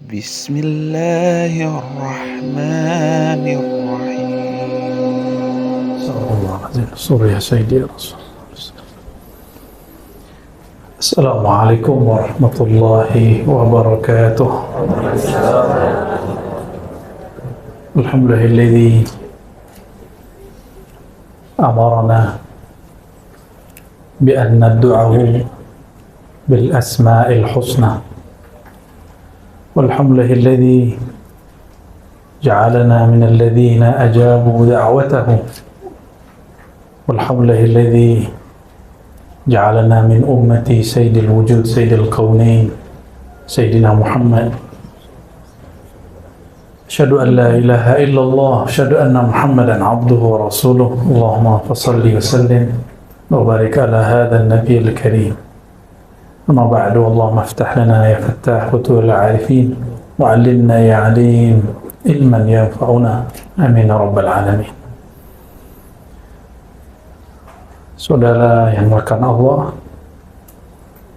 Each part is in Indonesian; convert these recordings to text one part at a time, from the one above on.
Bismillahirrahmanirrahim. Surah ya Sayyidi Rasul. Assalamualaikum warahmatullahi wabarakatuh. Alhamdulillahilladzi amarna bi an nad'uhu bil asma'il husna. Walhamdulillahilladzi ja'alana minal ladzina ajabu da'watahu. Walhamdulillahilladzi ja'alana min ummati sayyidil wujud sayyidil qawnain sayyidina Muhammad. Asyhadu an la ilaha illallah, asyhadu anna Muhammadan abduhu wa rasuluh. Allahumma fassalli wa sallim wa barik ala hadzal nabiyil karim. Amma ba'du, Allahumma iftah lana ya fattah futuhul arifin wa 'allimna ya 'alim ilman yanfa'una. Amin ya rabbal alamin. Saudara yang melakukan Allah,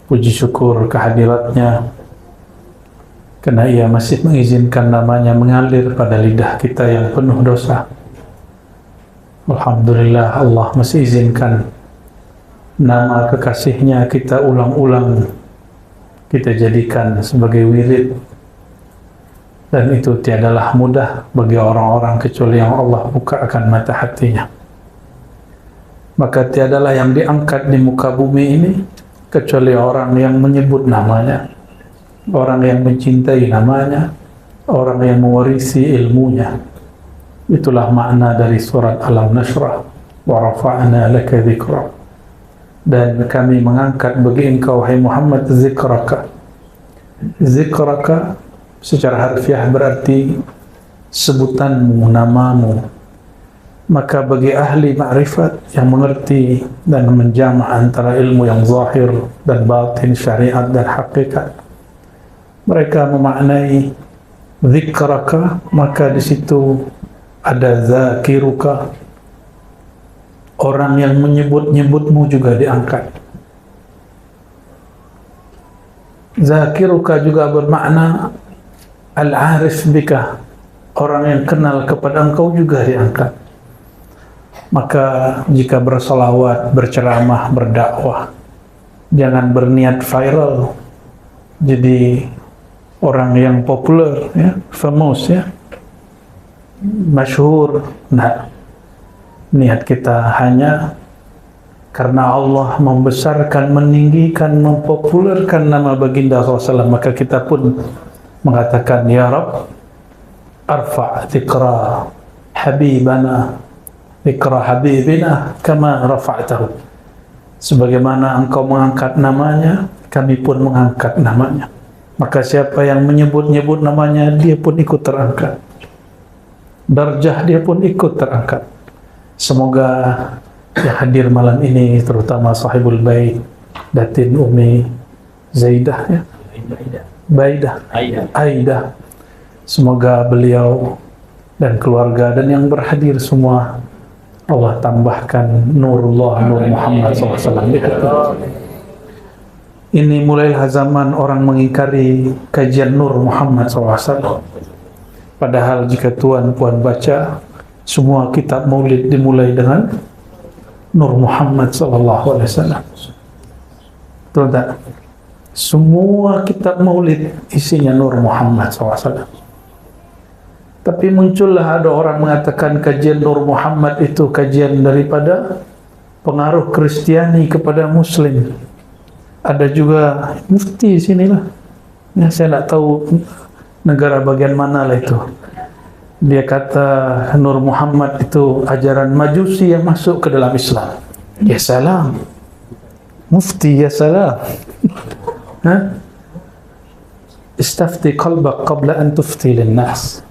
puji syukur kehadiratnya karena Ia masih mengizinkan namanya mengalir pada lidah kita yang penuh dosa. Alhamdulillah, Allah masih izinkan nama kekasihnya kita ulang-ulang, kita jadikan sebagai wirid, dan itu tiadalah mudah bagi orang-orang kecuali yang Allah bukakan mata hatinya. Maka tiadalah yang diangkat di muka bumi ini kecuali orang yang menyebut namanya, orang yang mencintai namanya, orang yang mewarisi ilmunya. Itulah makna dari surat Alam Nashrah, wa rafa'na laka dzikrak. Dan kami mengangkat bagi engkau, wahai Muhammad, zikraka. Zikraka secara harfiah berarti sebutanmu, namamu. Maka bagi ahli ma'rifat yang mengerti dan menjama' antara ilmu yang zahir dan batin, syariat dan hakikat, mereka memaknai zikraka, maka di situ ada zakiruka, orang yang menyebut-nyebutmu juga diangkat. Zakiruka juga bermakna al-arif bika, orang yang kenal kepada engkau juga diangkat. Maka jika bersolawat, berceramah, berdakwah, jangan berniat viral, jadi orang yang populer, ya, famous, ya, masyhur. Nah, niat kita hanya karena Allah membesarkan, meninggikan, mempopulerkan nama baginda SAW, maka kita pun mengatakan, ya Rabb, arfa' dzikra habibana, dzikra habibina kama rafa'tahu. Sebagaimana engkau mengangkat namanya, kami pun mengangkat namanya. Maka siapa yang menyebut-nyebut namanya, dia pun ikut terangkat. Darjah dia pun ikut terangkat. Semoga yang hadir malam ini, terutama sahibul bait, Datin Umi Zaidah, ya? Aidah. Semoga beliau dan keluarga dan yang berhadir semua Allah tambahkan nurullah, nur Muhammad SAW di hati. Ini mulailah zaman orang mengingkari kajian nur Muhammad SAW. Padahal jika tuan-puan baca, semua kitab maulid dimulai dengan nur Muhammad SAW. Betul tak? Semua kitab maulid isinya nur Muhammad SAW. Tapi muncullah ada orang mengatakan kajian Nur Muhammad itu kajian daripada pengaruh Kristiani kepada Muslim. Ada juga mufti sinilah, ya, saya tak tahu negara bagian mana lah itu. Dia kata Nur Muhammad itu ajaran Majusi yang masuk ke dalam Islam. Ya salam, mufti, ya salam. Istafti qalbak qabla an tufti linnas.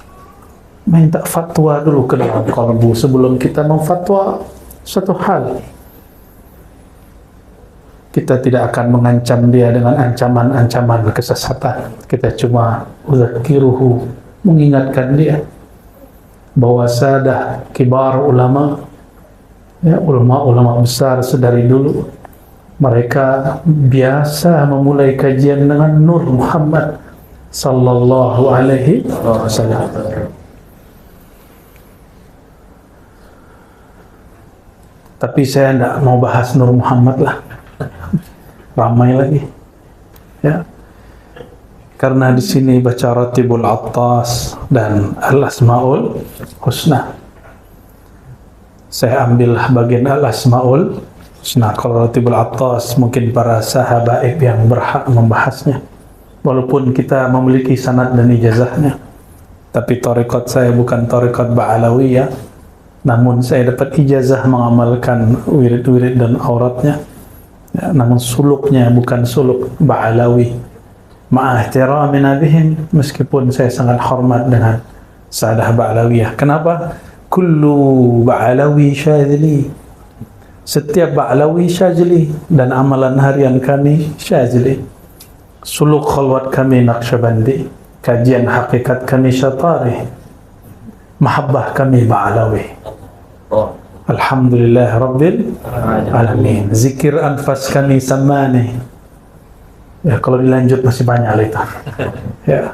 Minta fatwa dulu ke dalam kalbu sebelum kita memfatwa suatu hal. Kita tidak akan mengancam dia dengan ancaman-ancaman kesesatan. Kita cuma uzakiruhu, mengingatkan dia bahwa sadah kibar ulama, ya, ulama-ulama besar sedari dulu, mereka biasa memulai kajian dengan Nur Muhammad sallallahu alaihi wasallam. Tapi saya tidak mau bahas Nur Muhammad lah, ramai lagi, ya. Karena di sini baca Ratibul Attas dan Al-Asmaul Husna. Saya ambil bagian Al-Asmaul Husna. Kalau Ratibul Attas mungkin para sahabat yang berhak membahasnya, walaupun kita memiliki sanad dan ijazahnya. Tapi tarekat saya bukan tarekat Ba'alawiyah, namun saya dapat ijazah mengamalkan wirid-wirid dan auratnya, ya, namun suluknya bukan suluk Ba'alawi. Ma'ahtiramina bihim, meskipun saya sangat hormat dengan Sadah Ba'alawiyah. Kenapa? Kullu Ba'alawi syazili, setiap Ba'alawi syazili, dan amalan harian kami syazili. Suluk khalwat kami Naqsyabandi, kajian hakikat kami Syatari, mahabbah kami Ba'alawi. Alhamdulillah Rabbil Alamin. Zikir anfas kami Samani. Ya, kalau dilanjut masih banyak itu. Ya.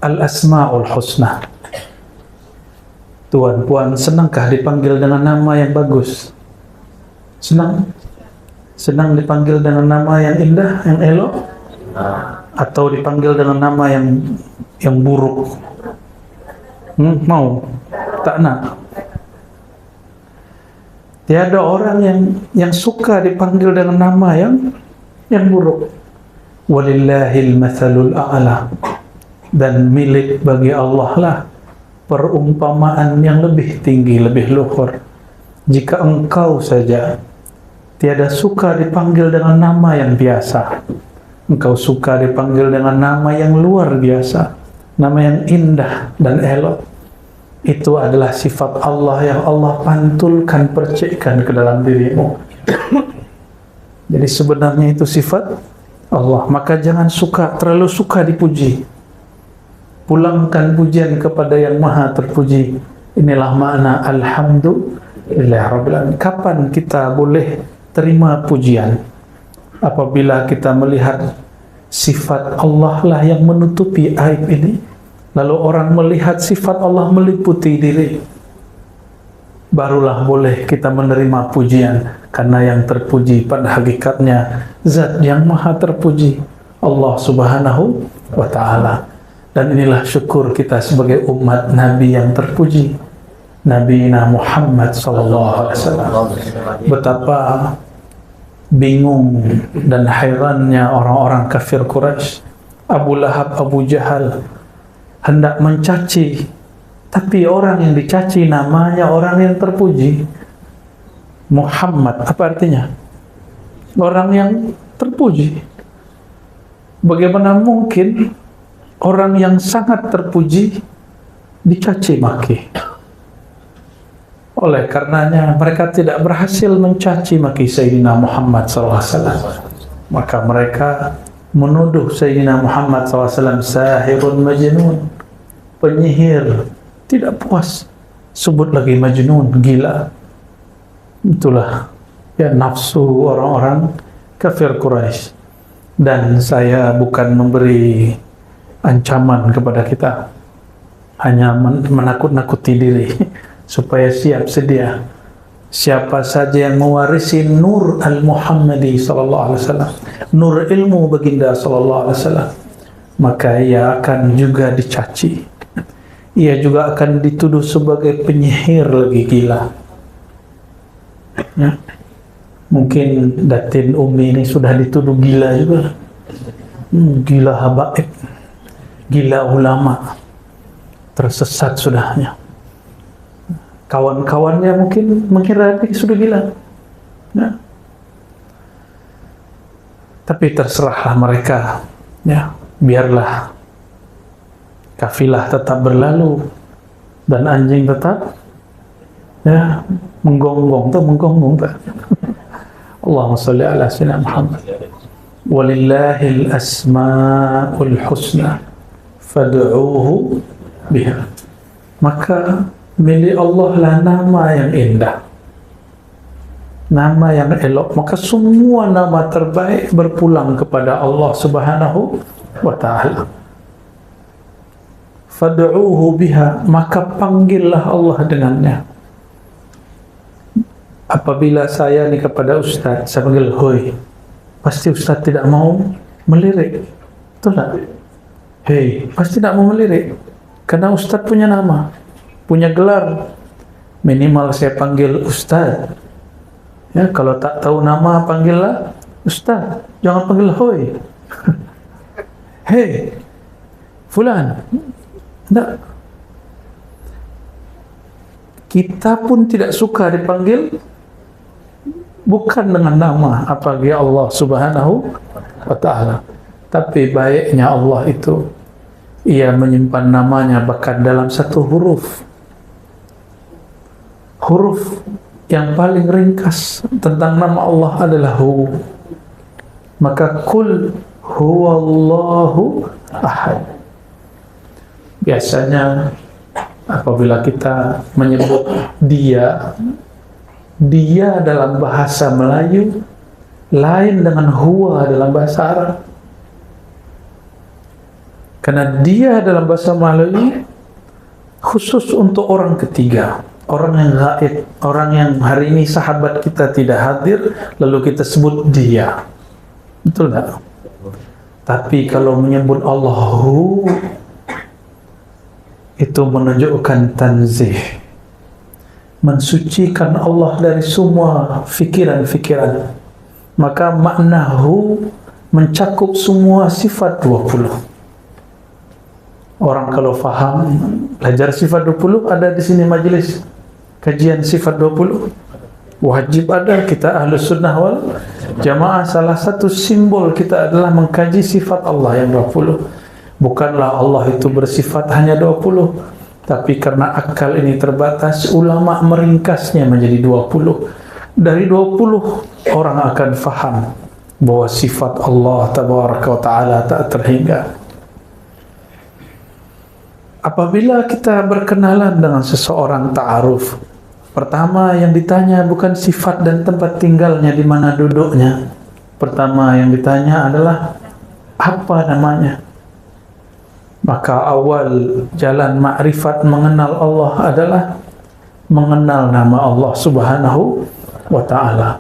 Al-Asmaul Husna. Tuan, puan, senangkah dipanggil dengan nama yang bagus? Senang? Senang dipanggil dengan nama yang indah, yang elok? Atau dipanggil dengan nama yang buruk? Mau? Tak nak? Tiada orang yang suka dipanggil dengan nama yang buruk. Walillahil mathalul a'la, dan milik bagi Allah lah perumpamaan yang lebih tinggi, lebih luhur. Jika engkau saja tiada suka dipanggil dengan nama yang biasa, engkau suka dipanggil dengan nama yang luar biasa, nama yang indah dan elok. Itu adalah sifat Allah yang Allah pantulkan, percikkan ke dalam dirimu. Jadi sebenarnya itu sifat Allah. Maka jangan terlalu suka dipuji. Pulangkan pujian kepada yang maha terpuji. Inilah makna Alhamdulillah Rabbil Alamin. Kapan kita boleh terima pujian? Apabila kita melihat sifat Allah lah yang menutupi aib ini. Lalu orang melihat sifat Allah meliputi diri, barulah boleh kita menerima pujian. Karena yang terpuji pada hakikatnya Zat yang maha terpuji, Allah Subhanahu wa ta'ala. Dan inilah syukur kita sebagai umat Nabi yang terpuji, Nabi Muhammad sallallahu alaihi wasallam. Betapa bingung dan hairannya orang-orang kafir Quraisy, Abu Lahab, Abu Jahal, hendak mencaci, tapi orang yang dicaci namanya orang yang terpuji. Muhammad, apa artinya? Orang yang terpuji. Bagaimana mungkin orang yang sangat terpuji dicaci maki? Oleh karenanya mereka tidak berhasil mencaci maki Sayyidina Muhammad SAW. Maka mereka menuduh Sayyidina Muhammad SAW sahirun majnun, penyihir. Tidak puas, sebut lagi majnun, gila. Itulah ya nafsu orang-orang kafir Quraisy. Dan saya bukan memberi ancaman kepada kita, hanya menakut-nakuti diri supaya siap sedia. Siapa saja yang mewarisi nur al-Muhammadi sallallahu alaihi wasallam, nur ilmu baginda sallallahu alaihi wasallam, maka ia akan juga dicaci. Ia juga akan dituduh sebagai penyihir lagi, gila. Ya. Mungkin Datin Umi ini sudah dituduh gila juga. Gila habaib, gila ulama, tersesat sudahnya. Kawan-kawannya mungkin mengira dia sudah gila. Ya. Tapi terserahlah mereka. Ya, biarlah kafilah tetap berlalu dan anjing tetap ya menggonggong tuh. Allahumma shalli ala sayyidina Muhammad. Walillahil asmaul husna fad'uuhu biha. Maka milik Allah lah nama yang indah. nama yang elok, maka semua nama terbaik berpulang kepada Allah Subhanahu wa ta'ala. Fad'uuhu biha, maka panggillah Allah dengannya. Apabila saya ni kepada ustaz, saya panggil hoi, pasti ustaz tidak mau melirik, betul tak? Hei, pasti tidak mau melirik, karena ustaz punya nama, punya gelar. Minimal saya panggil ustaz. Ya, kalau tak tahu nama, panggillah ustaz, jangan panggil hoi. Hei, fulan. Tak. Kita pun tidak suka dipanggil bukan dengan nama, apalagi Allah Subhanahu wa ta'ala. Tapi baiknya Allah itu, Ia menyimpan namanya bahkan dalam satu huruf. Huruf yang paling ringkas tentang nama Allah adalah Hu. Maka kul huwallahu ahad. Biasanya apabila kita menyebut dia dalam bahasa Melayu lain dengan huwa dalam bahasa Arab. Karena dia dalam bahasa Melayu khusus untuk orang ketiga, orang yang gaib, orang yang hari ini sahabat kita tidak hadir, lalu kita sebut dia. Betul tak? Tapi kalau menyebut Allahu, itu menunjukkan tanzih, mensucikan Allah dari semua fikiran-fikiran. Maka maknahu mencakup semua sifat 20. Orang kalau faham, belajar sifat 20, ada di sini majelis kajian sifat 20. Wajib ada, kita Ahlus Sunnah wal Jamaah, salah satu simbol kita adalah mengkaji sifat Allah yang 20. Bukanlah Allah itu bersifat hanya 20, tapi karena akal ini terbatas, ulama meringkasnya menjadi 20. Dari 20 orang akan faham bahwa sifat Allah Tabaraka wa Ta'ala tak terhingga. Apabila kita berkenalan dengan seseorang ta'aruf, pertama yang ditanya bukan sifat dan tempat tinggalnya, di mana duduknya. Pertama yang ditanya adalah apa namanya. Maka awal jalan makrifat mengenal Allah adalah mengenal nama Allah Subhanahu wa ta'ala.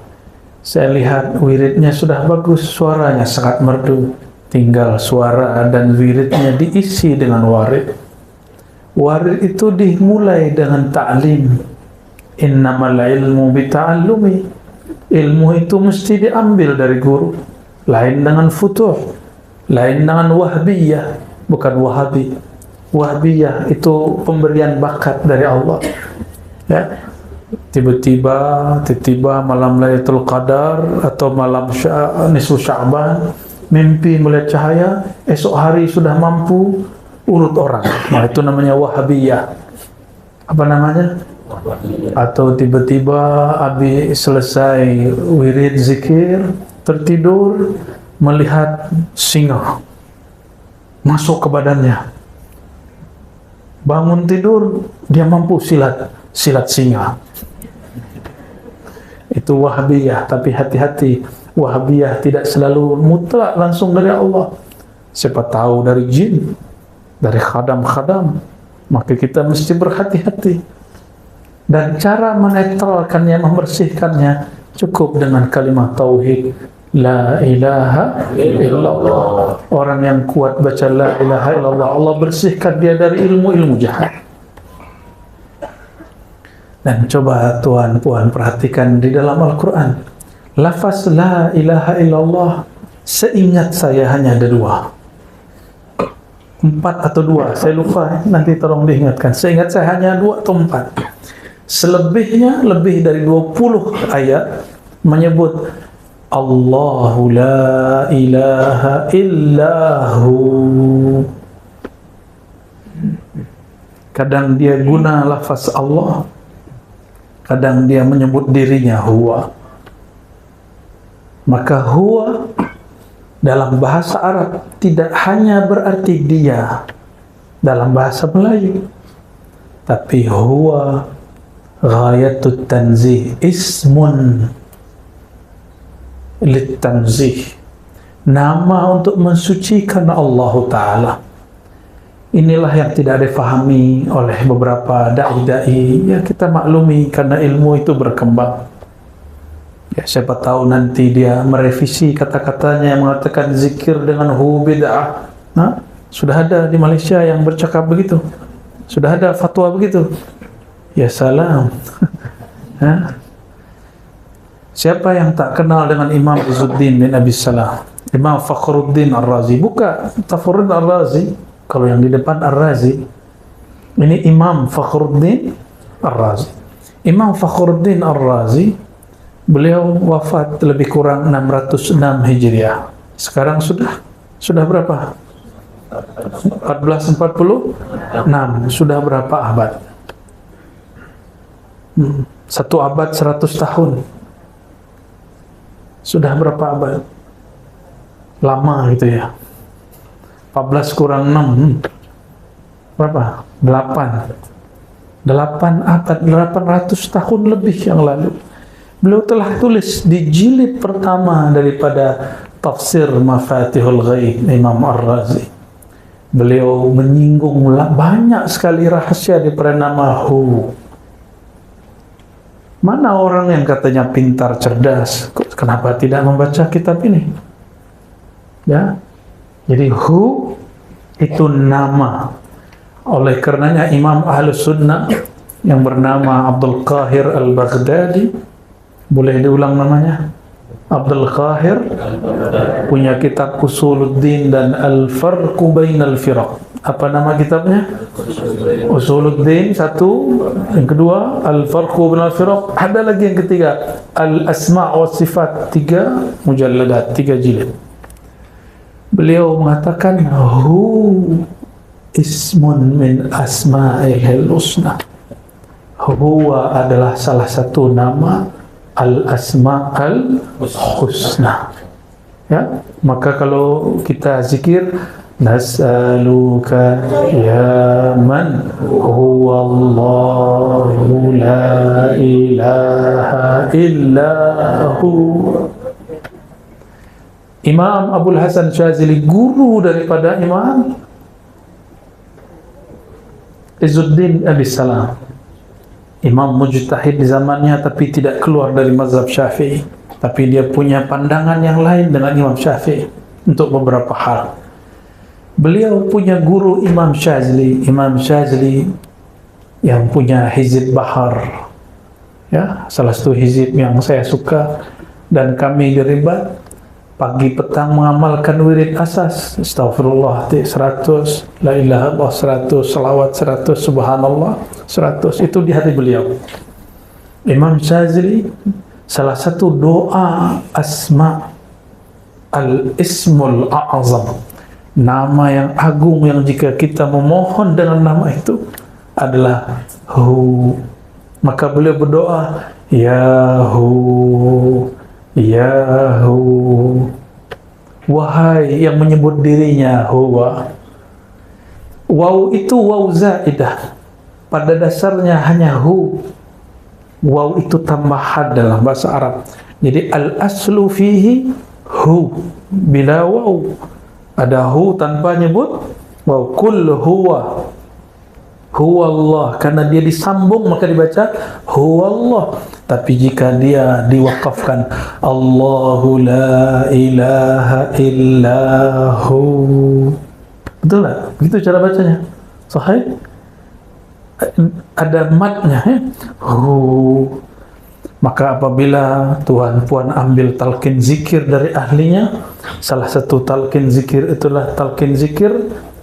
Saya lihat wiridnya sudah bagus, suaranya sangat merdu. Tinggal suara dan wiridnya diisi dengan warid. Warid itu dimulai dengan ta'lim. Innamal ilmu bita'allumi. Ilmu itu mesti diambil dari guru. Lain dengan futuh, lain dengan wahbiyah, bukan wahabi. Wahbiyah itu pemberian bakat dari Allah. Ya, tiba-tiba malam Lailatul Qadar atau malam nisfu Sya'ban, mimpi melihat cahaya, esok hari sudah mampu urut orang. Nah, itu namanya wahabiyah. Apa namanya? Atau tiba-tiba habis selesai wirid zikir, tertidur, melihat singa masuk ke badannya. Bangun tidur, dia mampu silat singa. Itu wahabiyah. Tapi hati-hati, wahabiyah tidak selalu mutlak langsung dari Allah. Siapa tahu dari jin, dari khadam-khadam. Maka kita mesti berhati-hati. Dan cara menetralkannya, membersihkannya, cukup dengan kalimat tauhid, la ilaha illallah. Orang yang kuat baca la ilaha illallah, Allah bersihkan dia dari ilmu-ilmu jahat. Dan coba tuan puan perhatikan di dalam Al-Quran, lafaz la ilaha illallah, seingat saya hanya ada 2, 4 atau 2, saya lupa, nanti tolong diingatkan. Seingat saya hanya 2 atau 4. Selebihnya lebih dari 20 ayat menyebut Allahu la ilaha illahu. Kadang dia guna lafaz Allah, kadang dia menyebut dirinya huwa. Maka huwa dalam bahasa Arab tidak hanya berarti dia dalam bahasa Melayu, tapi huwa ghayatut tanzih, ismun litanzih, nama untuk mensucikan Allah Ta'ala. Inilah yang tidak difahami oleh beberapa da'i-da'i. Ya, kita maklumi karena ilmu itu berkembang. Ya, siapa tahu nanti dia merevisi kata-katanya yang mengatakan zikir dengan hu bid'ah. Nah, sudah ada di Malaysia yang bercakap begitu. Sudah ada fatwa begitu. Ya salam. Siapa yang tak kenal dengan Imam Izzuddin bin Abi Salah? Imam Fakhruddin Ar-Razi. Buka Fakhruddin Ar-Razi. Kalau yang di depan Ar-Razi, ini Imam Fakhruddin Ar-Razi. Imam Fakhruddin Ar-Razi, beliau wafat lebih kurang 606 Hijriah. Sekarang sudah berapa? 1446. Sudah berapa abad? 1 abad 100 tahun. Sudah berapa abad? Lama gitu ya. 14 kurang 6 berapa? 8 abad, 800 tahun lebih yang lalu beliau telah tulis di jilid pertama daripada tafsir Mafatihul Ghaib Imam Ar-Razi. Beliau menyinggung banyak sekali rahasia daripada nama Hu. Mana orang yang katanya pintar, cerdas, kenapa tidak membaca kitab ini? Ya, jadi Hu itu nama. Oleh karenanya Imam Ahlus Sunnah yang bernama Abdul Qahir Al-Baghdadi, boleh diulang namanya? Abdul Qahir punya kitab Usuluddin dan Al-Farqu Bainal Firaq. Apa nama kitabnya? Usuluddin satu, yang kedua Al-Farqu Bainal Firaq, ada lagi yang ketiga Al-Asma' wa Sifat, 3 mujalladat, 3 jilid. Beliau mengatakan Hu ismun min asma'ihil husna. Huwa adalah salah satu nama al-asma'al husna. Ya, maka kalau kita zikir nas'aluka ya man huwa Allahu la ilaha illa hu. Imam Abul Hasan Syazili, guru daripada Imam Izzuddin Abi Salam, imam mujtahid di zamannya tapi tidak keluar dari mazhab Syafi'i, tapi dia punya pandangan yang lain dengan Imam Syafi'i untuk beberapa hal. Beliau punya guru Imam Syazili yang punya Hizib Bahar, ya, salah satu hizib yang saya suka, dan kami di Ribat pagi petang mengamalkan wirid asas, astagfirullah 100, la ilaha illallah 100, salawat 100, subhanallah 100, itu di hati beliau. Imam Syazili, salah satu doa asma al-ismul a'azam, nama yang agung yang jika kita memohon dengan nama itu adalah Hu. Maka beliau berdoa, Ya Hu, Ya Hu, wahai yang menyebut dirinya Huwa. Waw itu waw zaidah, pada dasarnya hanya Hu. Waw itu tambahan dalam bahasa Arab. Jadi al-aslu fihi Hu, bila waw. Ada Hu tanpa nyebut waw. Kul huwa, huwa Allah, karena dia disambung maka dibaca huwa Allah. Tapi jika dia diwakafkan Allahu la ilaha illahu, betul tak? Begitu cara bacanya. Sahih? Ada matnya, ya? Hu. Maka apabila tuan puan ambil talqin zikir dari ahlinya, salah satu talqin zikir itulah talqin zikir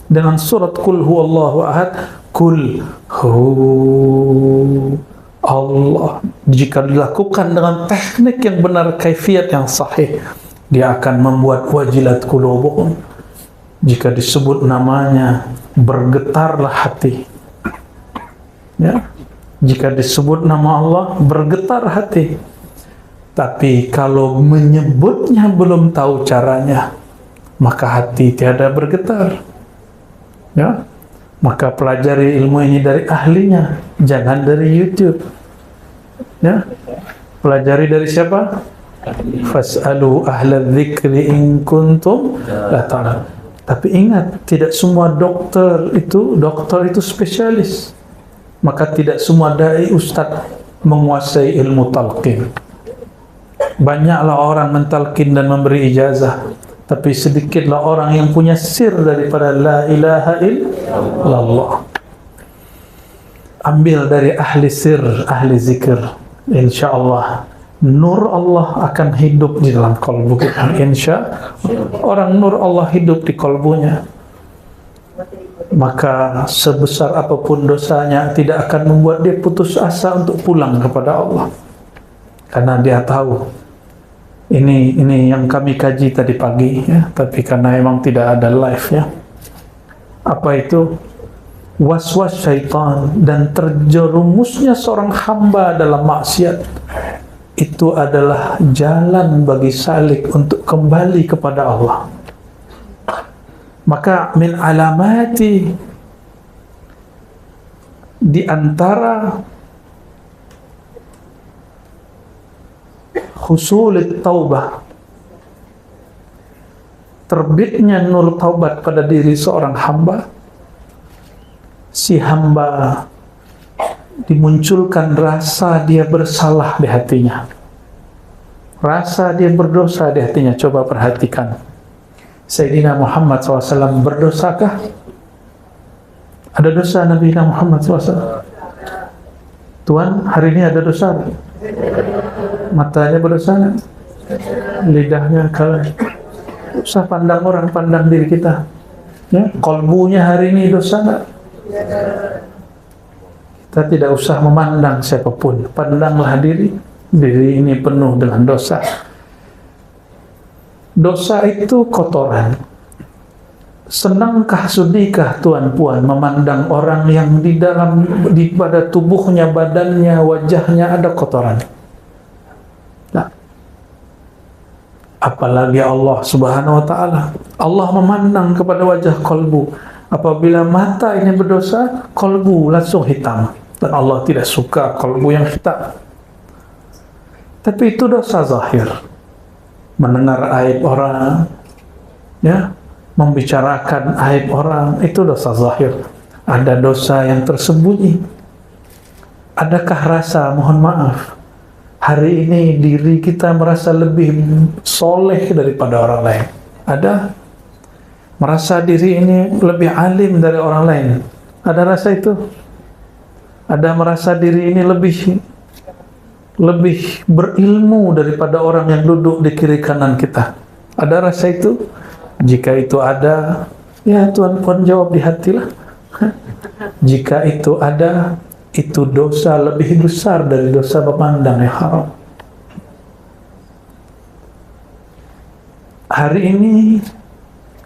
dengan surat Qul huwallahu ahad, Qul hu Allah. Jika dilakukan dengan teknik yang benar, kaifiat yang sahih, dia akan membuat wajilat qulubuhum. Jika disebut namanya, bergetarlah hati. Ya, jika disebut nama Allah, bergetar hati. Tapi kalau menyebutnya belum tahu caranya, maka hati tiada bergetar. Ya, maka pelajari ilmu ini dari ahlinya, jangan dari YouTube. Ya, pelajari dari siapa? Fas'alu ahla dzikri in kuntum la ta'lamun. Tapi ingat, tidak semua dokter itu spesialis. Maka tidak semua dai ustaz menguasai ilmu talqin. Banyaklah orang mentalkin dan memberi ijazah, tapi sedikitlah orang yang punya sir daripada la ilaha illallah. Ambil dari ahli sir, ahli zikir, insyaallah nur Allah akan hidup di dalam kalbu kita. Insya orang nur Allah hidup di kalbunya, maka sebesar apapun dosanya tidak akan membuat dia putus asa untuk pulang kepada Allah, karena dia tahu ini yang kami kaji tadi pagi ya, tapi karena memang tidak ada live ya. Apa itu? Was-was syaitan dan terjerumusnya seorang hamba dalam maksiat itu adalah jalan bagi salik untuk kembali kepada Allah. Maka min alamati, di antara husulit taubah, terbitnya nur taubat pada diri seorang hamba, si hamba dimunculkan rasa dia bersalah di hatinya, rasa dia berdosa di hatinya. Coba perhatikan, Sayyidina Muhammad SAW berdosakah? Ada dosa Nabi Muhammad SAW? Tuhan, hari ini ada dosa? Matanya berdosa? Lidahnya kalau usah pandang orang, pandang diri kita ya. Kolbunya hari ini dosa nggak? Kita tidak usah memandang siapapun, pandanglah diri ini penuh dengan dosa. Dosa itu kotoran. Senangkah sudikah tuan puan memandang orang yang pada tubuhnya, badannya, wajahnya ada kotoran? Nah, apalagi Allah Subhanahu wa ta'ala. Allah memandang kepada wajah kalbu. Apabila mata ini berdosa, kalbu langsung hitam, dan Allah tidak suka kalbu yang hitam. Tapi itu dosa zahir. Mendengar aib orang ya, membicarakan aib orang, itu dosa zahir. Ada dosa yang tersembunyi. Adakah rasa mohon maaf hari ini diri kita merasa lebih soleh daripada orang lain? Ada? Merasa diri ini lebih alim dari orang lain? Ada rasa itu? Ada merasa diri ini lebih berilmu daripada orang yang duduk di kiri kanan kita? Ada rasa itu? Jika itu ada, ya Tuhan puan jawab di hatilah. Jika itu ada, itu dosa lebih besar dari dosa memandang yang haram. Hari ini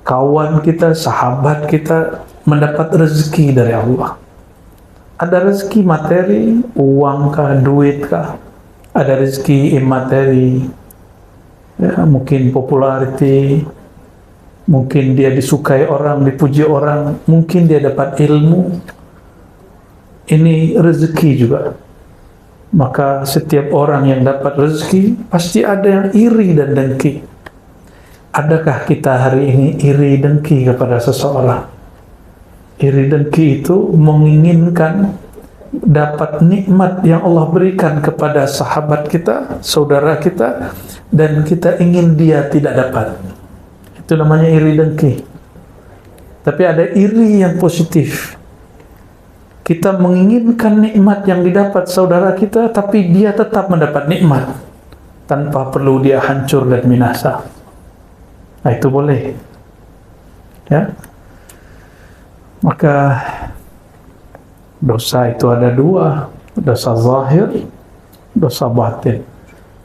kawan kita, sahabat kita mendapat rezeki dari Allah. Ada rezeki materi, uang kah, duit kah? Ada rezeki imateri, ya, mungkin populariti, mungkin dia disukai orang, dipuji orang, mungkin dia dapat ilmu. Ini rezeki juga. Maka setiap orang yang dapat rezeki pasti ada yang iri dan dengki. Adakah kita hari ini iri dengki kepada seseorang? Iri dengki itu menginginkan dapat nikmat yang Allah berikan kepada sahabat kita, saudara kita, dan kita ingin dia tidak dapat. Itu namanya iri dengki. Tapi ada iri yang positif. Kita menginginkan nikmat yang didapat saudara kita, tapi dia tetap mendapat nikmat tanpa perlu dia hancur dan binasa. Nah, itu boleh. Ya. Maka dosa itu ada dua, dosa zahir, dosa batin.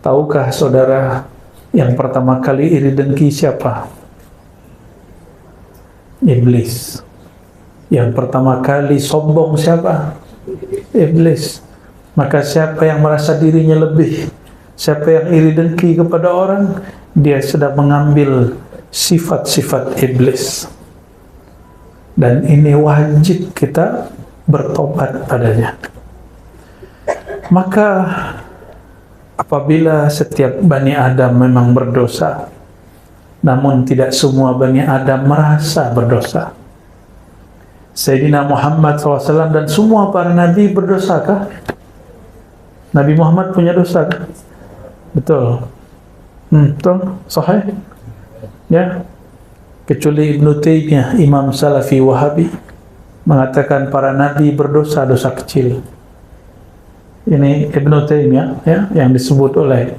Tahukah saudara yang pertama kali iri dengki siapa? Iblis. Yang pertama kali sombong siapa? Iblis. Maka siapa yang merasa dirinya lebih, siapa yang iri dengki kepada orang, dia sedang mengambil sifat-sifat iblis. Dan ini wajib kita bertobat padanya. Maka apabila setiap Bani Adam memang berdosa, namun tidak semua Bani Adam merasa berdosa. Sayyidina Muhammad SAW dan semua para Nabi berdosakah? Nabi Muhammad punya dosa kah? Betul. Betul? Sahih? Ya. Kecuali Ibnu Taimiyah, Imam Salafi Wahabi, mengatakan para Nabi berdosa dosa kecil. Ini Ibnu Taimiyah, ya, yang disebut oleh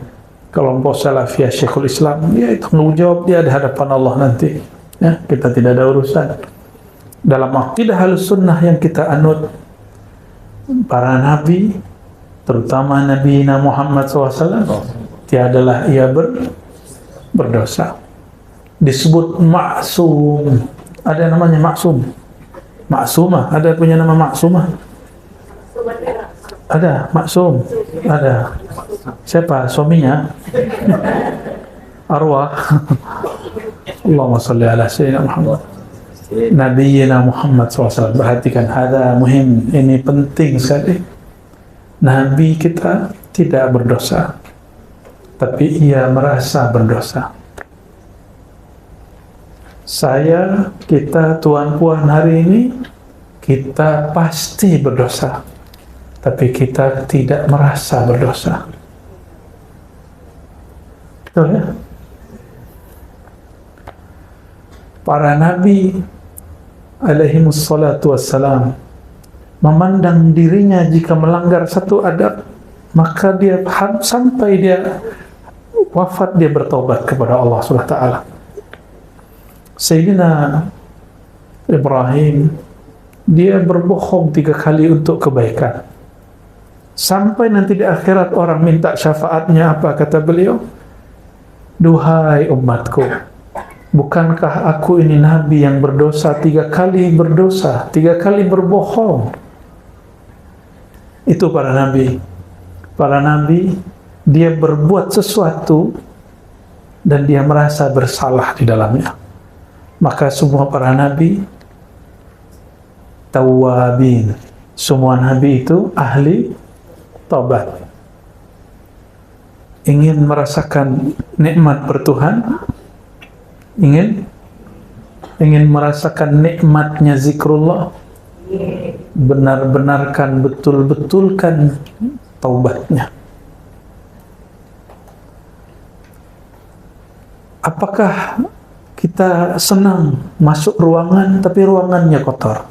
kelompok Salafiyah Syekhul Islam. Dia tanggung jawab dia di hadapan Allah nanti. Ya, kita tidak ada urusan. Dalam akidah Ahlussunnah yang kita anut, para Nabi, terutama Nabi Muhammad SAW, tiadalah ia berdosa. Disebut maksum. Ada namanya maksum. Maksumah, ada punya nama maksumah? Ada, maksum. Ada. Siapa? Suaminya? Arwah. Allahumma salli ala sayyidina Muhammad. Nabiyyina Muhammad SAW. Perhatikan, ada muhim. Ini penting sekali. Nabi kita tidak berdosa, tapi ia merasa berdosa. Saya, kita, tuan-puan hari ini, kita pasti berdosa, tapi kita tidak merasa berdosa. Betul ya? Para Nabi alaihimus salatu wassalam memandang dirinya jika melanggar satu adab, maka dia sampai dia wafat dia bertaubat kepada Allah Subhanahu wa taala. Sayyidina Ibrahim, dia berbohong 3 kali untuk kebaikan. Sampai nanti di akhirat orang minta syafaatnya, apa kata beliau? Duhai umatku, bukankah aku ini Nabi yang berdosa 3 kali berdosa, 3 kali berbohong? Itu para Nabi. Para Nabi, dia berbuat sesuatu dan dia merasa bersalah di dalamnya. Maka semua para Nabi tawwabin. Semua Nabi itu ahli taubat. Ingin merasakan nikmat bertuhan, ingin merasakan nikmatnya zikrullah, benar-benarkan, betul-betulkan taubatnya. Apakah kita senang masuk ruangan tapi ruangannya kotor?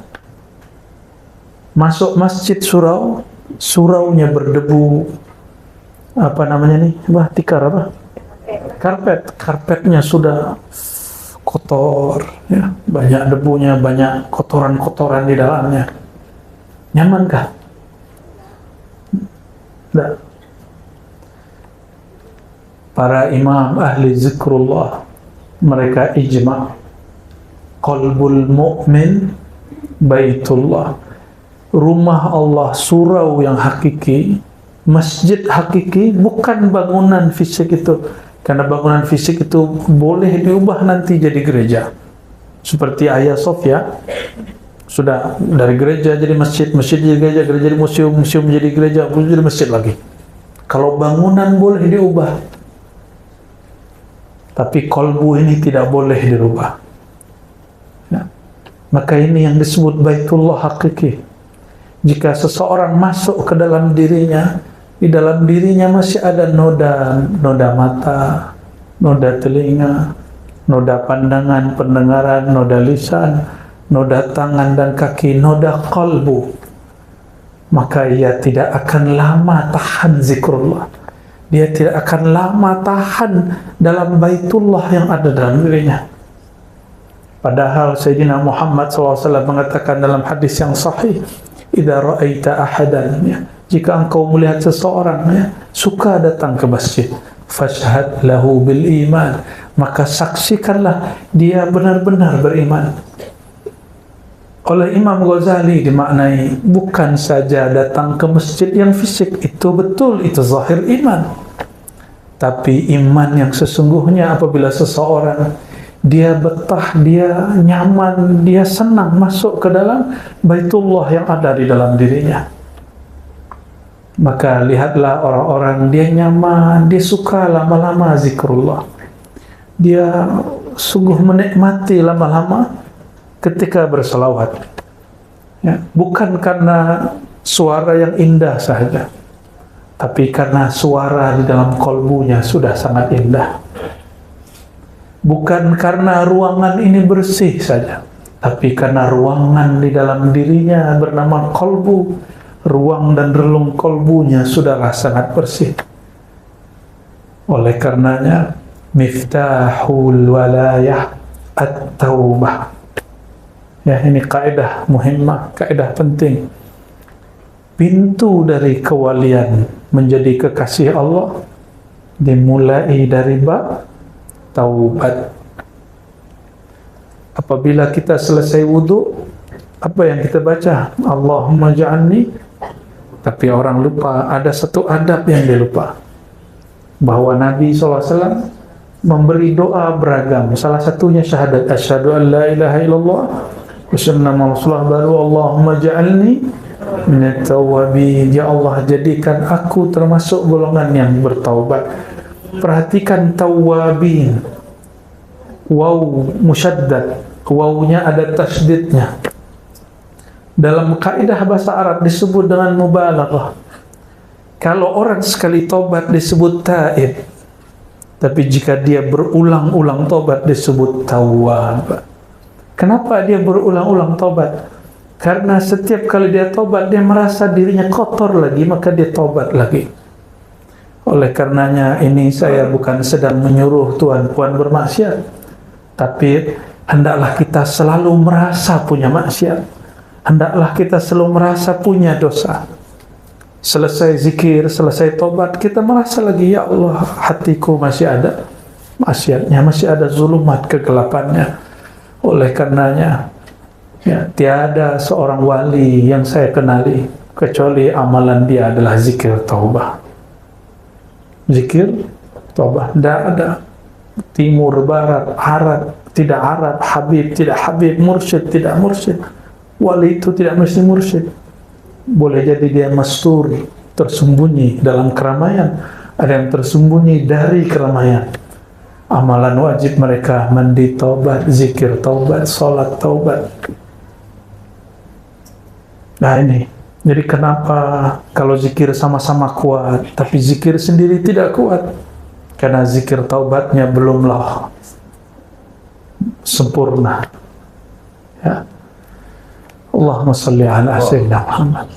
Masuk masjid suraunya berdebu, apa namanya nih? Tikar apa? Karpetnya sudah kotor, ya, banyak debunya, banyak kotoran-kotoran di dalamnya. Nyamankah? Tidak. Para imam ahli zikrullah, mereka ijma', qalbul mu'min baitullah. Rumah Allah, surau yang hakiki, masjid hakiki, bukan bangunan fisik itu. Karena bangunan fisik itu boleh diubah nanti jadi gereja. Seperti Hagia Sophia, sudah dari gereja jadi masjid, masjid jadi gereja, gereja jadi museum, museum jadi gereja, jadi masjid lagi. Kalau bangunan boleh diubah, tapi kolbu ini tidak boleh dirubah. Ya. Maka ini yang disebut baitullah hakiki. Jika seseorang masuk ke dalam dirinya, di dalam dirinya masih ada noda mata, noda telinga, noda pandangan, pendengaran, noda lisan, noda tangan dan kaki, noda qalbu, maka ia tidak akan lama tahan zikrullah. Dia tidak akan lama tahan dalam baitullah yang ada dalam dirinya. Padahal Sayyidina Muhammad SAW mengatakan dalam hadis yang sahih, idza ra'aita ahadan, ya, jika engkau melihat seseorang, ya, suka datang ke masjid, fashhad lahu bil iman, maka saksikanlah dia benar-benar beriman. Oleh Imam Ghazali dimaknai bukan saja datang ke masjid yang fisik, itu betul, itu zahir iman, tapi iman yang sesungguhnya apabila seseorang dia betah, dia nyaman, dia senang masuk ke dalam baitullah yang ada di dalam dirinya. Maka lihatlah orang-orang dia nyaman, dia suka lama-lama zikrullah, dia sungguh menikmati lama-lama ketika berselawat, ya, bukan karena suara yang indah saja, tapi karena suara di dalam kolbunya sudah sangat indah. Bukan karena ruangan ini bersih saja, tapi karena ruangan di dalam dirinya bernama kolbu, ruang dan relung kolbunya sudahlah sangat bersih. Oleh karenanya, miftahul walayah at-taubah. Ya, ini kaidah muhimmah, kaidah penting. Pintu dari kewalian menjadi kekasih Allah dimulai dari bab taubat. Apabila kita selesai wudu, apa yang kita baca? Allahumma ja'alni. Tapi orang lupa, ada satu adab yang dia lupa, bahwa Nabi SAW memberi doa beragam. Salah satunya syahadat asyhadu an la ilaha illallah wa asyhadu anna Rasulullah, baru Allahumma ja'alni minat tawabin. Ya Allah, jadikan aku termasuk golongan yang bertaubat. Perhatikan tawabin, waw musyaddad, wawnya ada tasydidnya. Dalam kaidah bahasa Arab disebut dengan mubalaghah. Kalau orang sekali tobat disebut taib, tapi jika dia berulang-ulang tobat disebut tawwab. Kenapa dia berulang-ulang tobat? Karena setiap kali dia tobat dia merasa dirinya kotor lagi, maka dia tobat lagi. Oleh karenanya ini saya bukan sedang menyuruh tuan-puan bermaksiat, tapi hendaklah kita selalu merasa punya maksiat. Hendaklah kita selalu merasa punya dosa. Selesai zikir, selesai tobat, kita merasa lagi, ya Allah, hatiku masih ada maksiatnya, masih ada zulumat, kegelapannya. Oleh karenanya, ya, tiada seorang wali yang saya kenali kecuali amalan dia adalah zikir taubah. Zikir taubah, tidak ada timur, barat, Arab, tidak Arab, Habib, tidak Habib, mursyid, tidak mursyid. Wali itu tidak mesti mursyid. Boleh jadi dia mastur, tersembunyi dalam keramaian. Ada yang tersembunyi dari keramaian. Amalan wajib mereka mandi taubat, zikir taubat, salat taubat. Nah ini, jadi kenapa kalau zikir sama-sama kuat, tapi zikir sendiri tidak kuat? Karena zikir taubatnya belumlah sempurna. Ya. Allahumma salli ala Sayyidina Muhammad.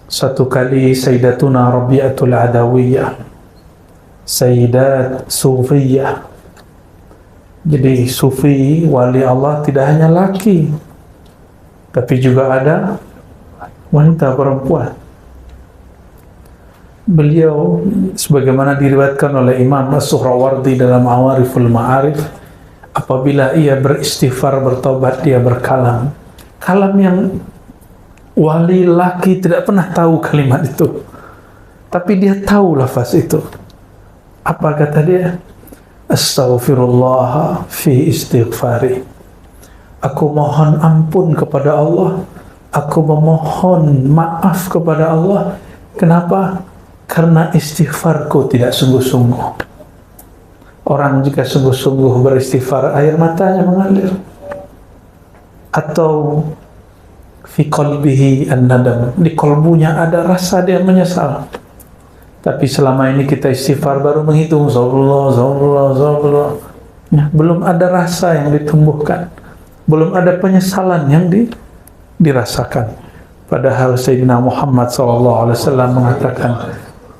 Satu kali Sayyidatuna Rabi'atul Adawiyah, Sayyidat Sufiyah. Jadi Sufi, wali Allah tidak hanya laki, tapi juga ada wanita, perempuan. Beliau sebagaimana diriwayatkan oleh Imam As-Suhrawardi dalam Awariful Ma'arif, apabila ia beristighfar, bertobat, dia berkalam. Kalam yang wali laki tidak pernah tahu kalimat itu, tapi dia tahu lafaz itu. Apa kata dia? Astaghfirullah fi istighfari. Aku mohon ampun kepada Allah, aku memohon maaf kepada Allah. Kenapa? Karena istighfarku tidak sungguh-sungguh. Orang jika sungguh-sungguh beristighfar, air matanya mengalir. Atau fi qalbihi an-nadam, di kolbunya ada rasa dia menyesal. Tapi selama ini kita istighfar baru menghitung Zaulullah. Ya, belum ada rasa yang ditumbuhkan, belum ada penyesalan yang dirasakan. Padahal Sayyidina Muhammad SAW mengatakan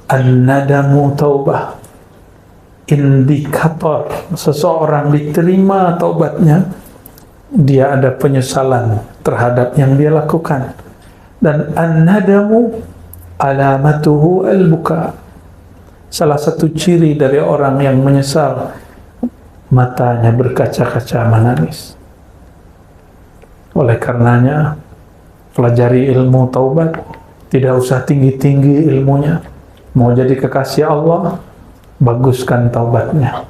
an-nadamu taubah. Indikator seseorang diterima taubatnya, dia ada penyesalan terhadap yang dia lakukan. Dan an-nadamu alamatuhu al-buka. Salah satu ciri dari orang yang menyesal, matanya berkaca-kaca menangis. Oleh karenanya, pelajari ilmu taubat, tidak usah tinggi-tinggi ilmunya. Mau jadi kekasih Allah, baguskan taubatnya,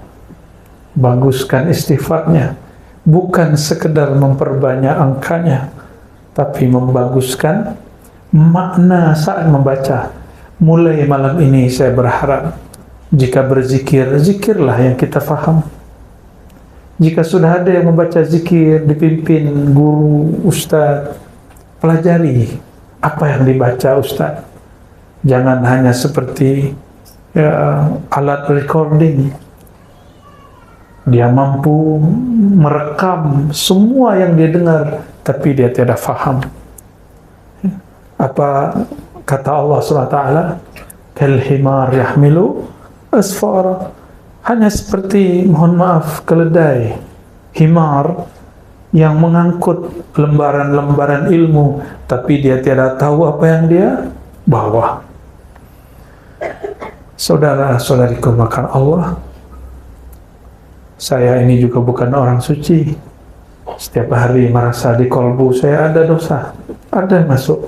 baguskan istighfarnya. Bukan sekedar memperbanyak angkanya, tapi membaguskan makna saat membaca, Mulai malam ini saya berharap jika berzikir, zikirlah yang kita faham. Jika sudah ada yang membaca zikir dipimpin guru, ustaz, pelajari apa yang dibaca ustaz. Jangan hanya seperti alat recording. Dia mampu merekam semua yang dia dengar, tapi dia tidak faham. Apa kata Allah SWT? Kal himar yahmilu asfara. Hanya seperti, mohon maaf, keledai himar yang mengangkut lembaran-lembaran ilmu, tapi dia tidak tahu apa yang dia bawa. Saudara-saudariku makan Allah, saya ini juga bukan orang suci. Setiap hari merasa di kolbu saya ada dosa, ada masuk,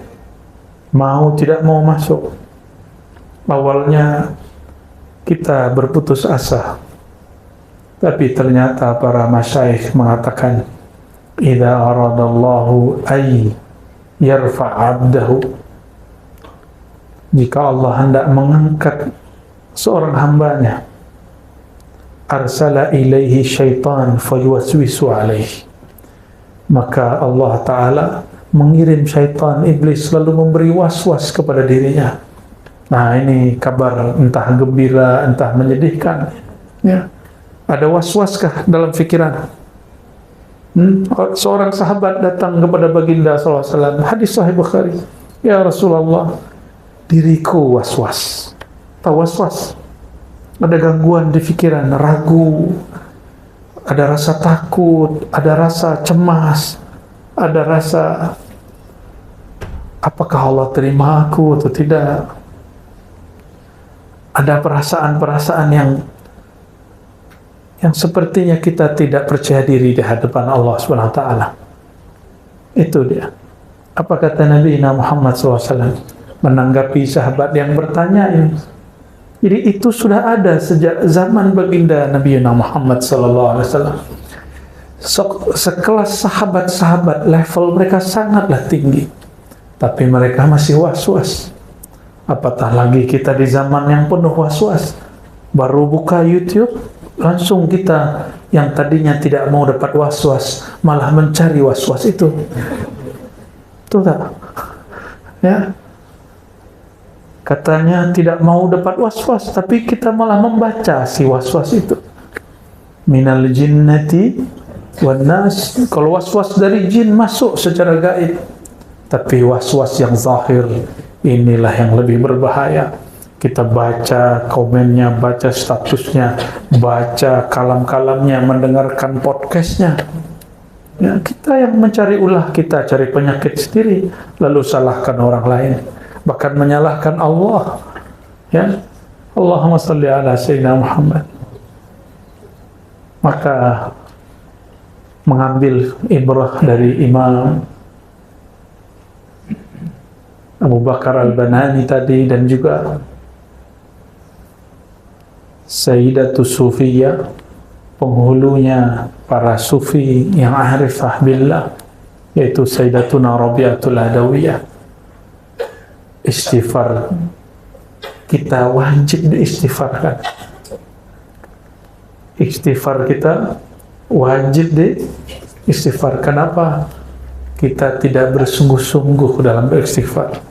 mau tidak mau masuk. Awalnya kita berputus asa, tapi ternyata para masyaikh mengatakan, idza aradallahu ay yarfa' 'abdahu, jika Allah hendak mengangkat seorang hambanya, arsala ilaihi syaitan fayuwaswisu alaihi, maka Allah Ta'ala mengirim syaitan, iblis, lalu memberi was-was kepada dirinya. Nah, ini kabar entah gembira, entah menyedihkan. Ya. Ada was-waskah dalam pikiran? Seorang sahabat datang kepada baginda SAW, hadis Sahih Bukhari, ya Rasulullah, diriku was-was. Tahu was-was? Ada gangguan di pikiran, ragu, ada rasa takut, ada rasa cemas, ada rasa apakah Allah terima aku atau tidak. Ada perasaan-perasaan yang sepertinya kita tidak percaya diri di hadapan Allah SWT. Itu dia. Apa kata Nabi Muhammad SAW menanggapi sahabat yang bertanya ini? Jadi itu sudah ada sejak zaman baginda Nabi Muhammad SAW. Sekelas sahabat-sahabat, level mereka sangatlah tinggi, tapi mereka masih was-was. Apatah lagi kita di zaman yang penuh was-was. Baru buka YouTube, langsung kita yang tadinya tidak mau dapat was-was, malah mencari was-was itu. Betul tak? Ya. Katanya tidak mau dapat was-was, tapi kita malah membaca si was-was itu. Minal jinnati wan nas. Kalau was-was dari jin masuk secara gaib, tapi was-was yang zahir, inilah yang lebih berbahaya. Kita baca komennya, baca statusnya, baca kalam-kalamnya, mendengarkan podcastnya. Ya, kita yang mencari ulah, kita cari penyakit sendiri, lalu salahkan orang lain, bahkan menyalahkan Allah. Ya, Allahumma salli ala Sayyidina Muhammad. Maka mengambil ibrah dari Imam Abu Bakar Al-Banani tadi, dan juga Sayyidatu Sufiyah, penghulunya para sufi yang arifah billah, yaitu Sayyidatuna Rabi'atul Adawiyah. Istighfar kita wajib diistighfarkan. Istighfar kita wajib diistighfar. Kenapa? Kita tidak bersungguh-sungguh dalam beristighfar.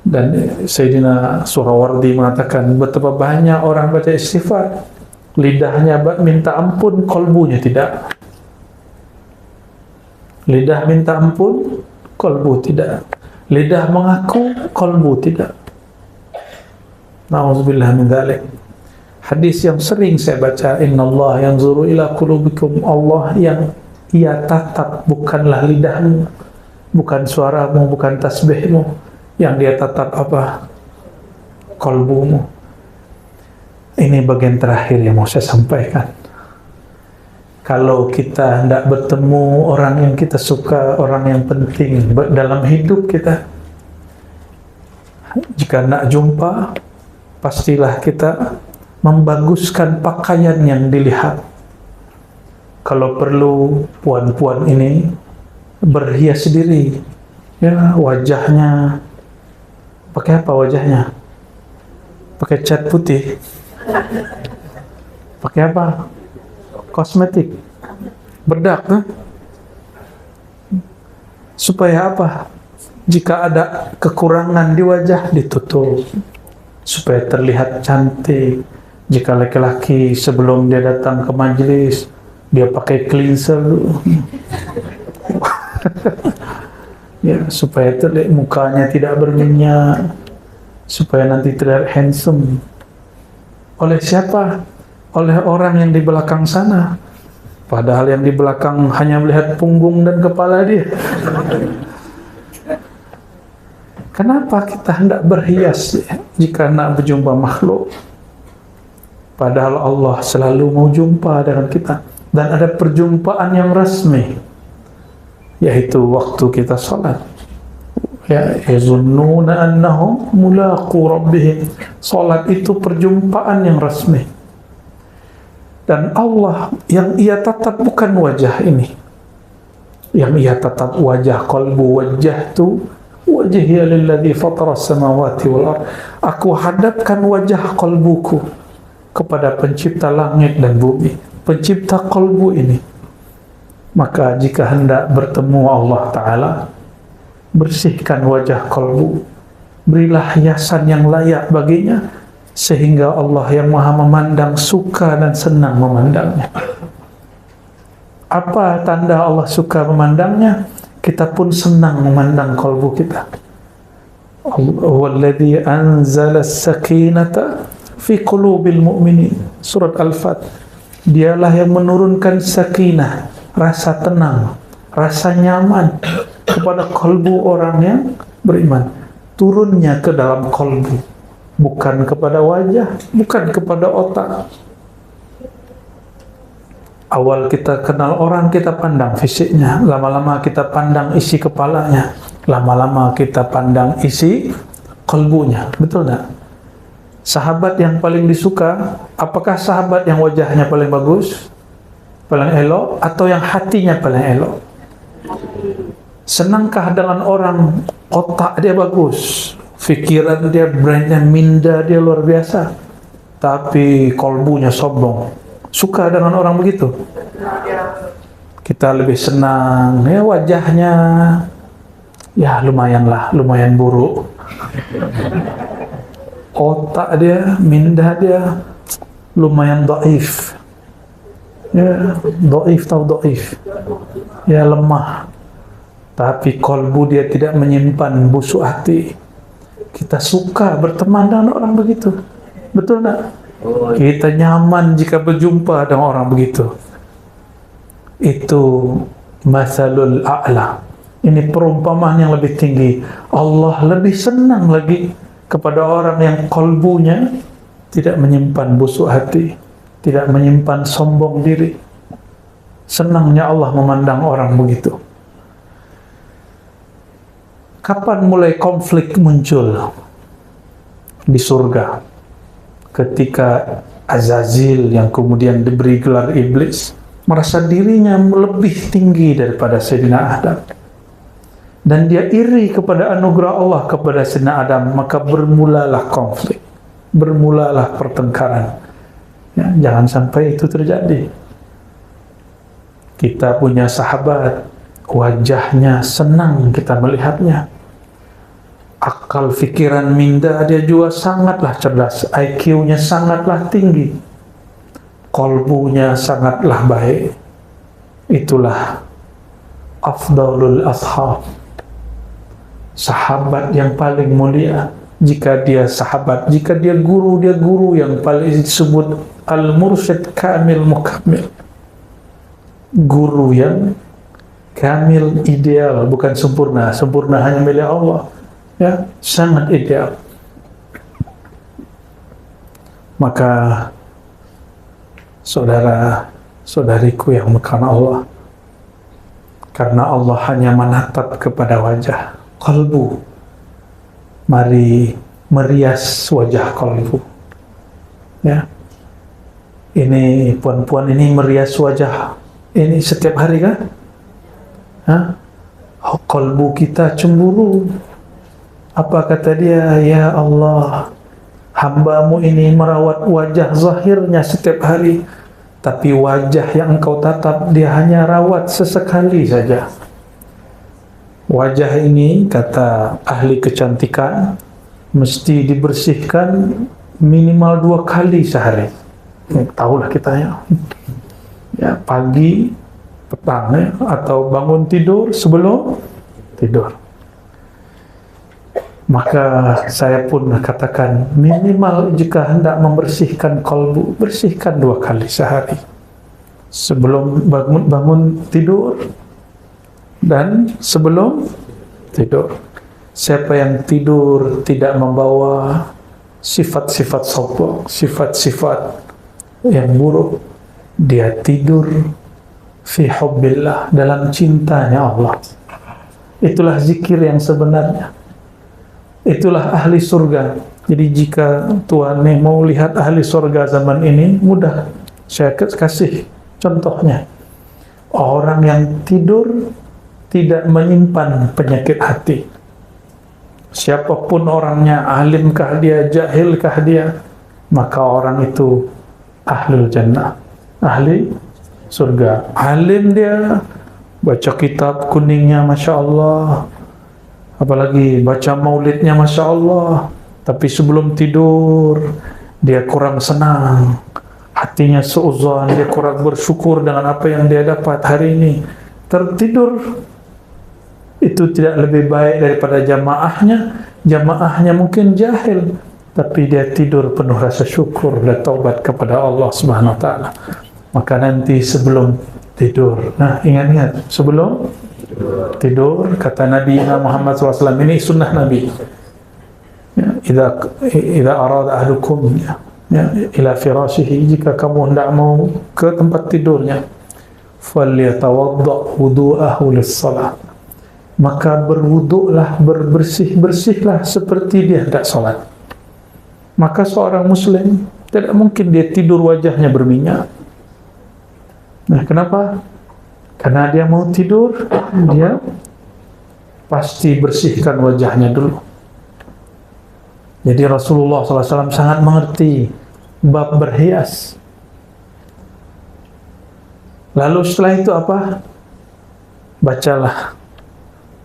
Dan Sayyidina Surawardi mengatakan, betapa banyak orang baca istighfar, lidahnya minta ampun, kolbunya tidak. Lidah minta ampun, kolbu tidak. Lidah mengaku, kolbu tidak. Na'udzubillah min dzalik. Hadis yang sering saya baca, innallaha yanzuru ila qulubikum, Allah yang Ia tatap bukanlah lidahmu, bukan suaramu, bukan tasbihmu, yang Dia tatap apa? Kolbumu. Ini bagian terakhir yang mau saya sampaikan. Kalau kita tidak bertemu orang yang kita suka, orang yang penting dalam hidup kita, jika nak jumpa, pastilah kita membaguskan pakaian yang dilihat. Kalau perlu, puan-puan ini berhias diri, ya, wajahnya pakai apa wajahnya? Pakai cat putih. Pakai apa? Kosmetik. Bedak, kan? Supaya apa? Jika ada kekurangan di wajah, ditutup. Supaya terlihat cantik. Jika laki-laki sebelum dia datang ke majelis, dia pakai cleanser dulu. Ya, supaya terlihat mukanya tidak berminyak, supaya nanti terlihat handsome. Oleh siapa? Oleh orang yang di belakang sana. Padahal yang di belakang hanya melihat punggung dan kepala dia. Kenapa kita hendak berhias jika hendak berjumpa makhluk? Padahal Allah selalu mau jumpa dengan kita. Dan ada perjumpaan yang resmi, yaitu waktu kita salat. Ya, yazunnuna annahum mulaqu rabbihim. Salat itu perjumpaan yang resmi. Dan Allah yang ia tatap bukan wajah ini. Yang ia tatap wajah qalbu, wajjahtu wajhiya lilladzi fatara as-samawati wal ardh. Aku hadapkan wajah qalbuku kepada pencipta langit dan bumi, pencipta qalbu ini. Maka jika hendak bertemu Allah Ta'ala, bersihkan wajah qalbu, berilah hiasan yang layak baginya, sehingga Allah yang maha memandang suka dan senang memandangnya. Apa tanda Allah suka memandangnya? Kita pun senang memandang qalbu kita. Walladzi anzala as-sakinata fi qulubil mu'minin. Surat Al-Fat. Dialah yang menurunkan sakinah, rasa tenang, rasa nyaman kepada kalbu orang yang beriman. Turunnya ke dalam kalbu, bukan kepada wajah, bukan kepada otak. Awal kita kenal orang, kita pandang fisiknya, lama-lama kita pandang isi kepalanya, lama-lama kita pandang isi kalbunya. Betul tak? Sahabat yang paling disuka, apakah sahabat yang wajahnya paling bagus, paling elok, atau yang hatinya paling elok? Senangkah dengan orang otak dia bagus, fikiran dia, brainnya, minda dia luar biasa, tapi kalbunya sombong? Suka dengan orang begitu? Kita lebih senang ya wajahnya ya lumayanlah, lumayan buruk, otak dia, minda dia lumayan dhaif. Ya, dhaif tahu dhaif. Ya lemah. Tapi kalbu dia tidak menyimpan busuk hati. Kita suka berteman dengan orang begitu. Betul tak? Kita nyaman jika berjumpa dengan orang begitu. Itu masalul a'la. Ini perumpamaan yang lebih tinggi. Allah lebih senang lagi kepada orang yang kalbunya tidak menyimpan busuk hati, tidak menyimpan sombong diri. Senangnya Allah memandang orang begitu. Kapan mulai konflik muncul di surga? Ketika Azazil yang kemudian diberi gelar iblis merasa dirinya lebih tinggi daripada Sayyidina Adam, dan dia iri kepada anugerah Allah kepada Sayyidina Adam, maka bermulalah konflik, bermulalah pertengkaran. Ya, jangan sampai itu terjadi. Kita punya sahabat, wajahnya senang kita melihatnya, akal fikiran minda dia juga sangatlah cerdas, IQ-nya sangatlah tinggi, qalbunya sangatlah baik. Itulah afdalul ashab, sahabat yang paling mulia. Jika dia sahabat, jika dia guru yang paling disebut al-mursyid kamil mukamil, guru yang kamil, ideal, bukan sempurna. Sempurna hanya milik Allah. Ya, sangat ideal. Maka saudara-saudariku yang mekana Allah, karena Allah hanya menatap kepada wajah, kalbu, mari merias wajah kalbu. Ya, ini puan-puan ini merias wajah ini setiap hari kan? Hah? Oh, kalbu kita cemburu. Apa kata dia? Ya Allah, hambamu ini merawat wajah zahirnya setiap hari, tapi wajah yang engkau tatap dia hanya rawat sesekali saja. Wajah ini, kata ahli kecantikan, mesti dibersihkan minimal 2 kali sehari. Tahulah kita ya, pagi, petang ya, atau bangun tidur, sebelum tidur. Maka saya pun katakan minimal jika hendak membersihkan kalbu, bersihkan 2 kali sehari, sebelum bangun tidur dan sebelum tidur. Siapa yang tidur tidak membawa sifat-sifat sombong, sifat-sifat yang buruk, dia tidur fi hubbillah, dalam cintanya Allah. Itulah zikir yang sebenarnya. Itulah ahli surga. Jadi jika Tuhan mau lihat ahli surga zaman ini, mudah saya kasih contohnya. Orang yang tidur tidak menyimpan penyakit hati. Siapapun orangnya, alimkah dia, jahilkah dia, maka orang itu ahlul jannah, ahli surga. Alim dia, baca kitab kuningnya Masya Allah, apalagi baca maulidnya Masya Allah, tapi sebelum tidur dia kurang senang, hatinya suudzon, dia kurang bersyukur dengan apa yang dia dapat hari ini. Tertidur itu tidak lebih baik daripada jamaahnya mungkin jahil, tapi dia tidur penuh rasa syukur dan taubat kepada Allah Subhanahu wa taala. Maka nanti sebelum tidur, nah ingat-ingat, sebelum tidur, kata Nabi Muhammad SAW, ini sunnah Nabi ya, idza arada ahlukum ya, ila firashihi, jika kamu hendak mau ke tempat tidurnya, falyatawadda wudu'ahu lis-shalah, maka berwuduklah, bersihlah seperti dia hendak salat. Maka seorang muslim tidak mungkin dia tidur wajahnya berminyak. Nah, kenapa? Karena dia mau tidur, dia pasti bersihkan wajahnya dulu. Jadi Rasulullah SAW sangat mengerti bab berhias. Lalu setelah itu apa? Bacalah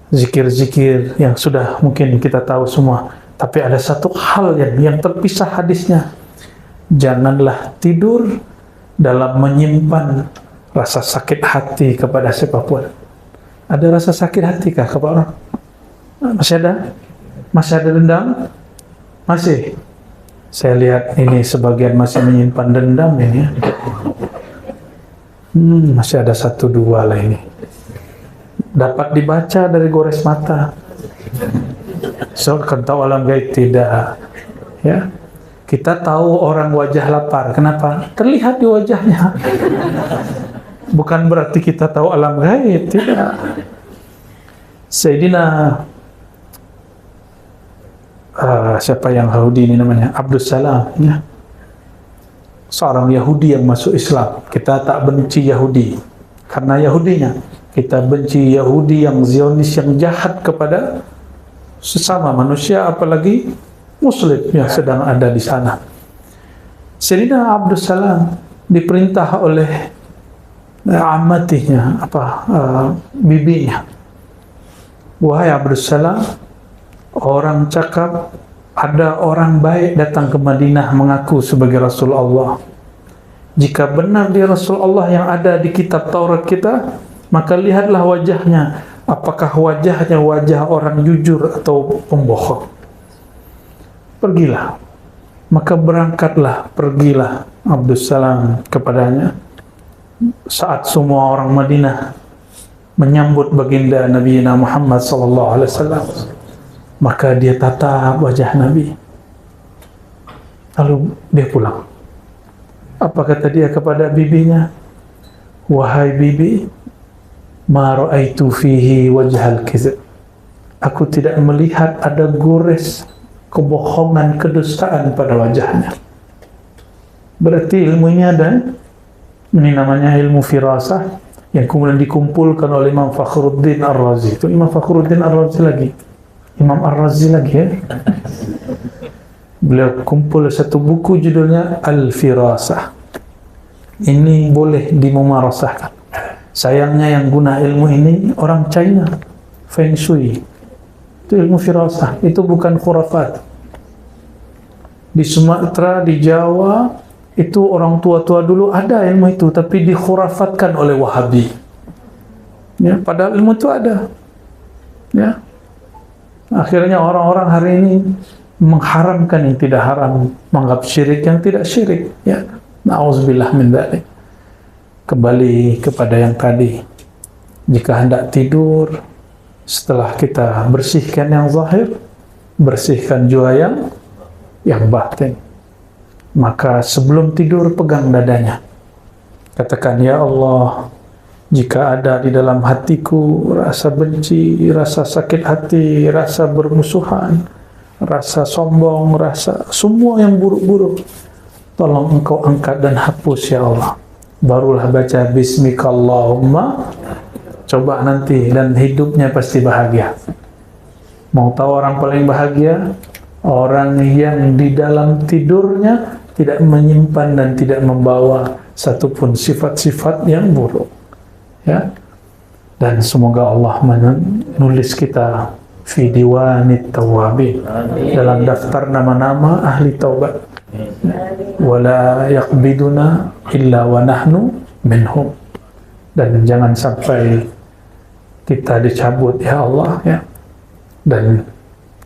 zikir-zikir yang sudah mungkin kita tahu semua. Tapi ada satu hal yang terpisah hadisnya. Janganlah tidur dalam menyimpan rasa sakit hati kepada siapapun. Ada rasa sakit hati kah kepada orang? Masih ada? Masih ada dendam? Masih? Saya lihat ini sebagian masih menyimpan dendam ini ya. Masih ada 1-2 lah ini. Dapat dibaca dari gores mata. So, kan tahu alam gaib tidak ya. Kita tahu orang wajah lapar. Kenapa? Terlihat di wajahnya. Bukan berarti kita tahu alam gaib, tidak. Sayyidina siapa yang Yahudi ini namanya? Abdus Salam ya. Seorang Yahudi yang masuk Islam. Kita tak benci Yahudi karena Yahudinya. Kita benci Yahudi yang Zionis, yang jahat kepada sesama manusia, apalagi Muslim yang sedang ada di sana. Sayyidina Abdus Salam diperintah oleh amatihnya, bibinya, wahai Abdus Salam, orang cakap ada orang baik datang ke Madinah mengaku sebagai Rasul Allah. Jika benar dia Rasul Allah yang ada di kitab Taurat kita, maka lihatlah wajahnya, apakah wajahnya wajah orang jujur atau pembohong. Pergilah. Maka pergilah Abdus Salam kepadanya. Saat semua orang Madinah menyambut baginda Nabi Muhammad SAW, maka dia tatap wajah Nabi. Lalu dia pulang. Apa kata dia kepada bibinya? Wahai bibi, ma ra'aitu fihi wajhal kizib. Aku tidak melihat ada gores kebohongan, kedustaan pada wajahnya. Berarti ilmunya ada. Ini namanya ilmu firasah yang kemudian dikumpulkan oleh Imam Fakhruddin Ar-Razi. Itu Imam Fakhruddin Ar-Razi lagi. Imam Ar-Razi lagi ya. Beliau kumpul satu buku judulnya Al-Firasah. Ini boleh dimumarasahkan. Sayangnya yang guna ilmu ini orang China, Feng Shui. Itu ilmu firasah, itu bukan khurafat. Di Sumatera, di Jawa, itu orang tua-tua dulu ada ilmu itu, tapi dikhurafatkan oleh Wahabi. Ya, padahal ilmu itu ada. Ya. Akhirnya orang-orang hari ini mengharamkan yang tidak haram, menganggap syirik yang tidak syirik. Ya. Na'udzubillah min dzalik. Kembali kepada yang tadi. Jika hendak tidur, setelah kita bersihkan yang zahir, bersihkan juga yang batin. Maka sebelum tidur pegang dadanya. Katakan, ya Allah, jika ada di dalam hatiku rasa benci, rasa sakit hati, rasa bermusuhan, rasa sombong, rasa semua yang buruk-buruk, tolong Engkau angkat dan hapus ya Allah. Barulah baca Bismikallahumma. Coba nanti, dan hidupnya pasti bahagia. Mau tahu orang paling bahagia? Orang yang di dalam tidurnya tidak menyimpan dan tidak membawa satupun sifat-sifat yang buruk. Ya. Dan semoga Allah menulis kita fi diwanit tawabin, dalam daftar nama-nama ahli taubat. Wala yaqbiduna illa wa nahnu minhum. Dan jangan sampai kita dicabut ya Allah, ya. Dan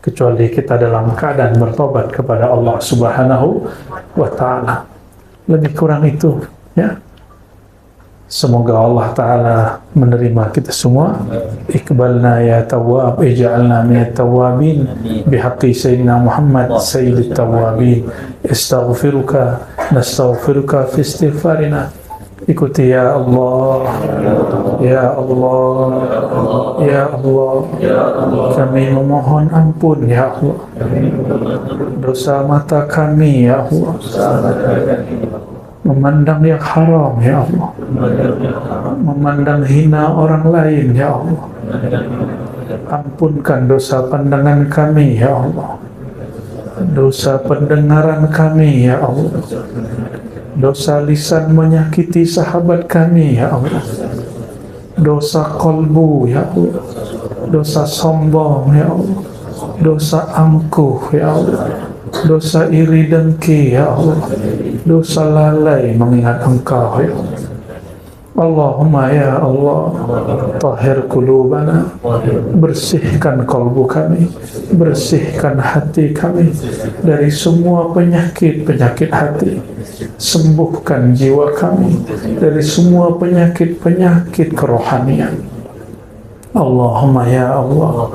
kecuali kita dalam keadaan bertobat kepada Allah Subhanahu wa ta'ala. Lebih kurang itu, ya. Semoga Allah Ta'ala menerima kita semua. Iqbalna ya tawwab, ij'alna minat tawwabin bihaqqi Sayyidina Muhammad Sayyidit Tawwabin. Astaghfiruka, nastaghfiruka fi istighfarina. Ikuti ya Allah, ya Allah, ya Allah, kami memohon ampun ya Allah, dosa mata kami ya Allah, memandang yang haram ya Allah, memandang hina orang lain ya Allah, ampunkan dosa pandangan kami ya Allah, dosa pendengaran kami ya Allah, dosa lisan menyakiti sahabat kami ya Allah, dosa kolbu ya Allah, dosa sombong ya Allah, dosa angkuh ya Allah, dosa iri dengki ya Allah, dosa lalai mengingat Engkau ya Allah. Allahumma ya Allah, tahhir qulubana, bersihkan kalbu kami, bersihkan hati kami dari semua penyakit-penyakit hati, sembuhkan jiwa kami dari semua penyakit-penyakit kerohanian. Allahumma ya Allah,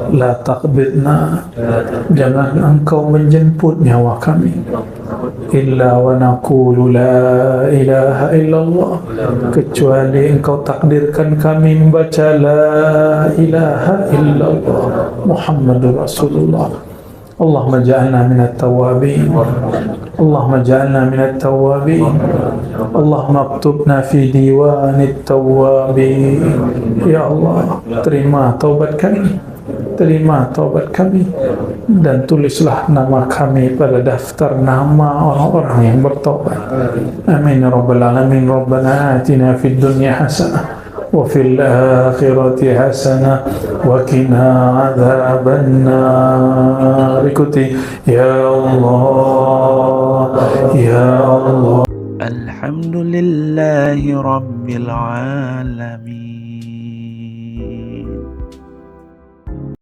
la taqbidna, jangan Engkau menjemput nyawa kami, illa wa naqulu la ilaha illallah, kecuali Engkau takdirkan kami membaca la ilaha illallah Muhammadur Rasulullah. Allahumma ja'alna minat tawabin, Allahumma ja'alna minat tawabin, Allahumma aktubna fi diwanit tawabin. Ya Allah, terima taubat kami, terima taubat kami, dan tulislah nama kami pada daftar nama orang-orang yang bertaubat. Amin ya rabbal alamin. Rabbana atina fid dunya hasanah wa fil akhirati hasanah wa qina adzabannar. Ikuti ya Allah, ya Allah. Alhamdulillahi rabbil alamin.